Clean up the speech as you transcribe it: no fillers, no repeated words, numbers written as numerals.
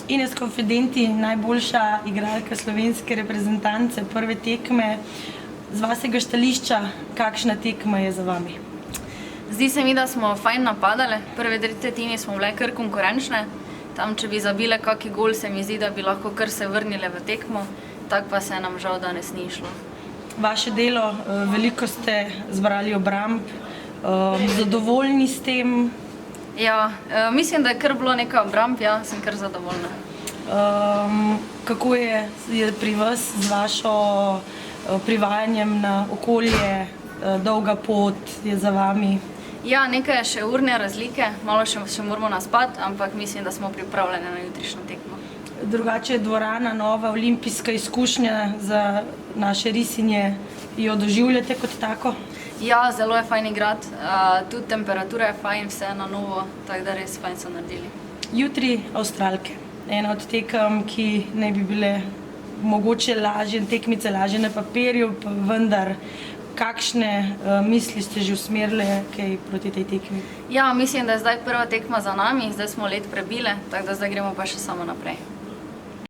Ines Confidenti, najboljša igralka slovenske reprezentance, prve tekme. Z vašega stališča, kakšna tekma je za vami? Zdi se mi, da smo fajn napadali. Prve dve tretjini smo bile kar konkurenčne. Tam, če bi zabile kaki gol, se mi zdi, da bi lahko kar se vrnile v tekmo. Tak pa se nam žal danes ni šlo. Vaše delo, veliko ste zbrali obramb. Zadovoljni s tem? Ja, mislim, da je kar bilo nekaj obramb, ja, sem kar zadovoljna. Kako je pri vas z vašo privajanjem na okolje, dolga pot je za vami? Ja, nekaj je še urne razlike, malo še moramo naspati, ampak mislim, da smo pripravljeni na jutrišnjo tekmo. Drugače je dvorana nova, olimpijska izkušnja za naše risinje. Jo doživljate kot tako? Ja, zelo je fajn igrati, tudi temperatura je fajn, vse na novo, tako da res fajn so naredili. Jutri Avstralke, ena od tekem, ki naj bi bile mogoče lažje, tekmice lažje na papirju, pa vendar, kakšne misli ste že usmerile kaj proti tej tekmi? Ja, mislim, da je zdaj prva tekma za nami, zdaj smo let prebile, tako da zdaj gremo pa še samo naprej.